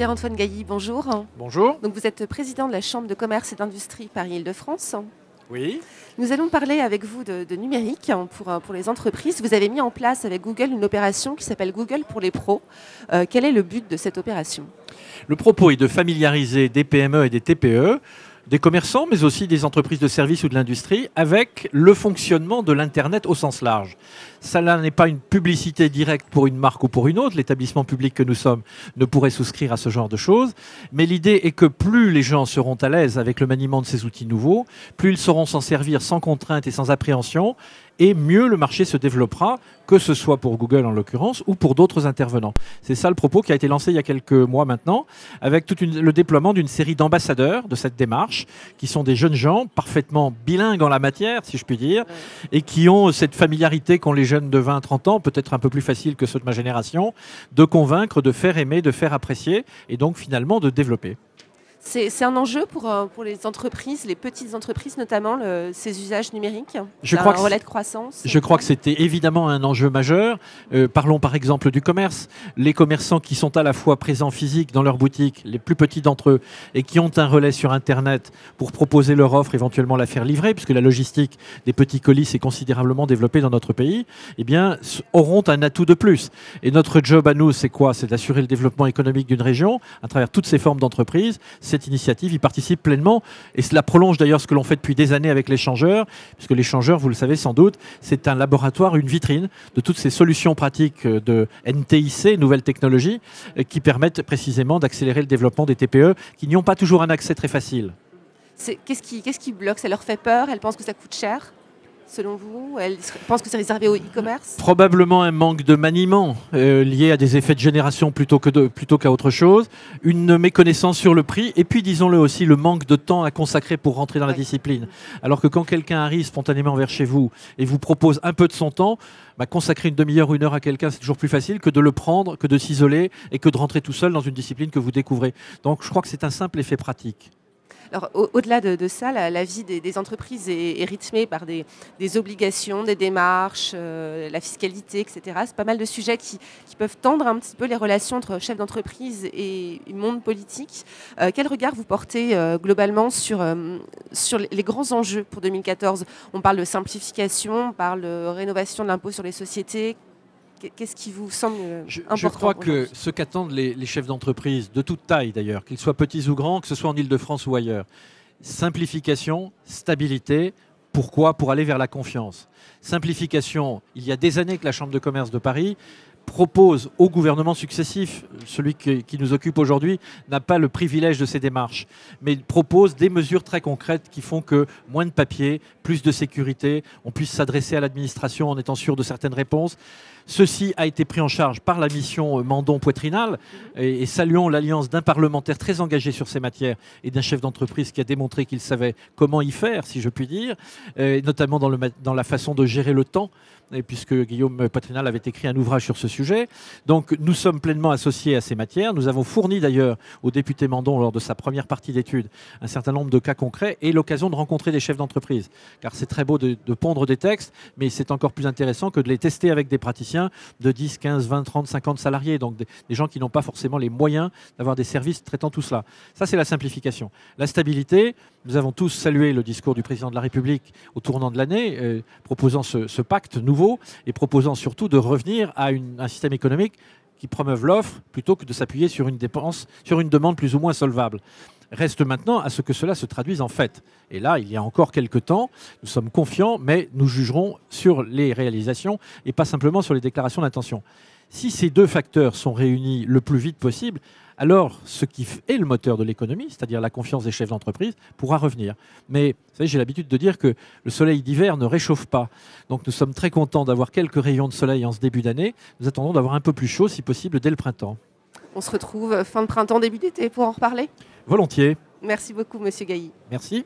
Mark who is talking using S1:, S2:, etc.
S1: Pierre-Antoine Gailly, bonjour.
S2: Bonjour.
S1: Donc vous êtes président de la Chambre de commerce et d'industrie Paris-Île-de-France.
S2: Oui.
S1: Nous allons parler avec vous de numérique pour les entreprises. Vous avez mis en place avec Google une opération qui s'appelle Google pour les pros. Quel est le but de cette opération?
S2: Le propos est de familiariser des PME et des TPE, des commerçants, mais aussi des entreprises de services ou de l'industrie, avec le fonctionnement de l'Internet au sens large. Ça n'est pas une publicité directe pour une marque ou pour une autre. L'établissement public que nous sommes ne pourrait souscrire à ce genre de choses. Mais l'idée est que plus les gens seront à l'aise avec le maniement de ces outils nouveaux, plus ils sauront s'en servir sans contrainte et sans appréhension, et mieux le marché se développera, que ce soit pour Google en l'occurrence ou pour d'autres intervenants. C'est ça le propos qui a été lancé il y a quelques mois maintenant, avec le déploiement d'une série d'ambassadeurs de cette démarche, qui sont des jeunes gens parfaitement bilingues en la matière, si je puis dire, et qui ont cette familiarité qu'ont les jeunes de 20-30 ans, peut-être un peu plus facile que ceux de ma génération, de convaincre, de faire aimer, de faire apprécier, et donc finalement de développer.
S1: C'est un enjeu pour les entreprises, les petites entreprises notamment, ces usages numériques,
S2: un
S1: relais de croissance.
S2: Je crois que c'était évidemment un enjeu majeur. Parlons par exemple du commerce. Les commerçants qui sont à la fois présents physiques dans leur boutique, les plus petits d'entre eux, et qui ont un relais sur Internet pour proposer leur offre, éventuellement la faire livrer, puisque la logistique des petits colis s'est considérablement développée dans notre pays, eh bien, auront un atout de plus. Et notre job à nous, c'est quoi? C'est d'assurer le développement économique d'une région à travers toutes ces formes d'entreprises. Cette initiative y participe pleinement et cela prolonge d'ailleurs ce que l'on fait depuis des années avec l'échangeur, puisque l'échangeur, vous le savez sans doute, c'est un laboratoire, une vitrine de toutes ces solutions pratiques de NTIC, nouvelles technologies, qui permettent précisément d'accélérer le développement des TPE qui n'y ont pas toujours un accès très facile.
S1: Qu'est-ce qui bloque? Ça leur fait peur? Elles pensent que ça coûte cher? Selon vous, elles pensent que c'est réservé au e-commerce?
S2: Probablement un manque de maniement lié à des effets de génération plutôt qu'à autre chose, une méconnaissance sur le prix, et puis disons-le aussi, le manque de temps à consacrer pour rentrer dans la discipline. Alors que quand quelqu'un arrive spontanément vers chez vous et vous propose un peu de son temps, consacrer une demi-heure, une heure à quelqu'un, c'est toujours plus facile que de le prendre, que de s'isoler et que de rentrer tout seul dans une discipline que vous découvrez. Donc je crois que c'est un simple effet pratique.
S1: Alors, au-delà de ça, la vie des entreprises est rythmée par des obligations, des démarches, la fiscalité, etc. C'est pas mal de sujets qui peuvent tendre un petit peu les relations entre chefs d'entreprise et monde politique. Quel regard vous portez globalement sur les grands enjeux pour 2014? On parle de simplification, on parle de rénovation de l'impôt sur les sociétés. Qu'est-ce qui vous semble important?
S2: Je crois que ce qu'attendent les chefs d'entreprise, de toute taille d'ailleurs, qu'ils soient petits ou grands, que ce soit en Île-de-France ou ailleurs, simplification, stabilité. Pourquoi? Pour aller vers la confiance. Simplification, il y a des années que la Chambre de commerce de Paris propose aux gouvernements successifs, celui qui nous occupe aujourd'hui n'a pas le privilège de ces démarches, mais propose des mesures très concrètes qui font que moins de papier, plus de sécurité, on puisse s'adresser à l'administration en étant sûr de certaines réponses. Ceci a été pris en charge par la mission Mandon-Poitrinal et saluons l'alliance d'un parlementaire très engagé sur ces matières et d'un chef d'entreprise qui a démontré qu'il savait comment y faire, si je puis dire, notamment dans la façon de gérer le temps, puisque Guillaume Poitrinal avait écrit un ouvrage sur ce sujet. Donc nous sommes pleinement associés à ces matières. Nous avons fourni d'ailleurs au député Mandon, lors de sa première partie d'études, un certain nombre de cas concrets et l'occasion de rencontrer des chefs d'entreprise. Car c'est très beau de pondre des textes, mais c'est encore plus intéressant que de les tester avec des praticiens de 10, 15, 20, 30, 50 salariés, donc des gens qui n'ont pas forcément les moyens d'avoir des services traitant tout cela. Ça, c'est la simplification. La stabilité, nous avons tous salué le discours du président de la République au tournant de l'année, proposant ce pacte nouveau et proposant surtout de revenir à un système économique qui promeuve l'offre plutôt que de s'appuyer sur une demande plus ou moins solvable. Reste maintenant à ce que cela se traduise en fait. Et là, il y a encore quelques temps, nous sommes confiants, mais nous jugerons sur les réalisations et pas simplement sur les déclarations d'intention. Si ces deux facteurs sont réunis le plus vite possible, alors ce qui est le moteur de l'économie, c'est-à-dire la confiance des chefs d'entreprise, pourra revenir. Mais vous savez, j'ai l'habitude de dire que le soleil d'hiver ne réchauffe pas. Donc nous sommes très contents d'avoir quelques rayons de soleil en ce début d'année. Nous attendons d'avoir un peu plus chaud, si possible, dès le printemps.
S1: On se retrouve fin de printemps, début d'été pour en reparler?
S2: Volontiers.
S1: Merci beaucoup, Monsieur Gailly.
S2: Merci.